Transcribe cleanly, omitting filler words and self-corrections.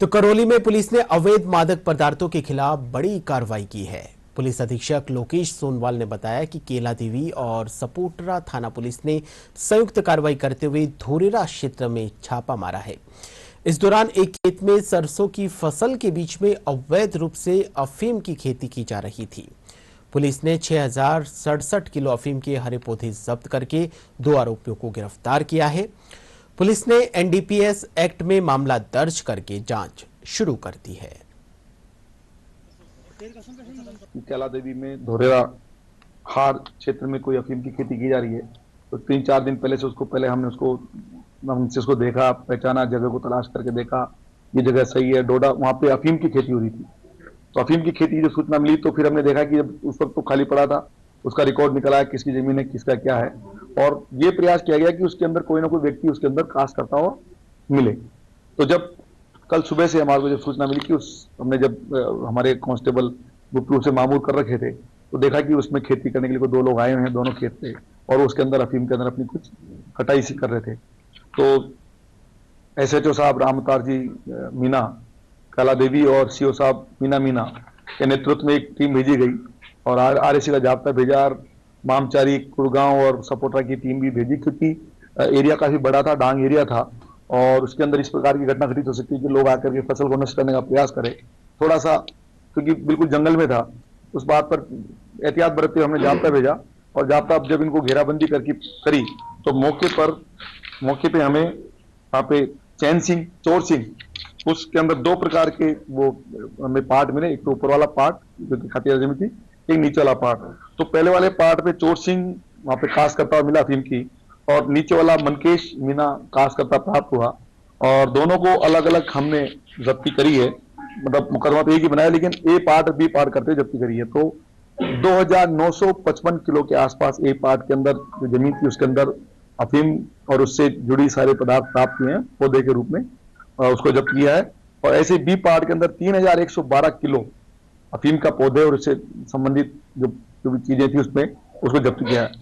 तो करौली में पुलिस ने अवैध मादक पदार्थों के खिलाफ बड़ी कार्रवाई की है। पुलिस अधीक्षक लोकेश सोनवाल ने बताया कि केला देवी और सपोटरा थाना पुलिस ने संयुक्त कार्रवाई करते हुए धोरेरा क्षेत्र में छापा मारा है। इस दौरान एक खेत में सरसों की फसल के बीच में अवैध रूप से अफीम की खेती की जा रही थी। पुलिस ने 6067 किलो अफीम के हरे पौधे जब्त करके 2 आरोपियों को गिरफ्तार किया है। पुलिस ने एनडीपीएस एक्ट में मामला दर्ज करके जांच शुरू कर दी है। केला देवी में धोरेरा हार क्षेत्र में कोई अफीम की खेती की जा रही है। तो 3-4 दिन पहले से हमने उसको देखा, पहचाना, जगह को तलाश करके देखा, ये जगह सही है। डोडा वहां पे अफीम की खेती हो रही थी। तो अफीम की खेती की जो सूचना मिली तो फिर हमने देखा कि उस वक्त तो खाली पड़ा था, उसका रिकॉर्ड निकला है, किसकी जमीन है, किसका क्या है, और ये प्रयास किया गया कि उसके अंदर कोई ना कोई व्यक्ति उसके अंदर कास करता हुआ मिले। तो जब कल सुबह से हमारे को जब सूचना मिली कि हमने जब हमारे कांस्टेबल गुप्त रूप से मामूर कर रखे थे तो देखा कि उसमें खेती करने के लिए 2 लोग आए हुए हैं, दोनों खेत पे, और उसके अंदर अफीम के अंदर अपनी कुछ कटाई सी कर रहे थे। तो एसएचओ साहब रामतार जी मीना केला देवी और सीओ साहब मीना के नेतृत्व में एक टीम भेजी गई और आरएसी का जाब्ता भेजा, मामचारी, कुड़गांव और सपोटरा की टीम भी भेजी, क्योंकि एरिया काफी बड़ा था, डांग एरिया था और उसके अंदर इस प्रकार की घटना घटित हो सकती है कि लोग आकर के फसल को नष्ट करने का प्रयास करें। थोड़ा सा क्योंकि बिल्कुल जंगल में था, उस बात पर एहतियात बरतते हुए हमने जाब्ता भेजा और जाब्ता जब इनको घेराबंदी करी तो मौके पे हमें वहां पे चैन सिंह, चोर सिंह, उसके अंदर 2 प्रकार के वो हमें पार्ट मिले। एक तो ऊपर वाला पार्ट जो कि खतिया जमीन थी, एक नीचे वाला पार्ट। तो पहले वाले पार्ट पे चोर सिंह वहां पे कास करता हुआ मिला अफीम की, और नीचे वाला मनकेश मीना कास करता प्राप्त हुआ, और दोनों को अलग अलग हमने जब्ती करी है। मतलब मुकदमा तो एक ही बनाया, लेकिन ए पार्ट बी पार्ट करते जब्ती करी है। तो 2955 किलो के आसपास ए पार्ट के अंदर जो जमीन थी उसके अंदर अफीम और उससे जुड़ी सारे पदार्थ प्राप्त हुए हैं पौधे के रूप में, उसको जब्त किया है। और ऐसे बी पार्ट के अंदर 3112 किलो अफीम का पौधे और उससे संबंधित जो भी चीजें थी उसमें उसको जब्त किया है।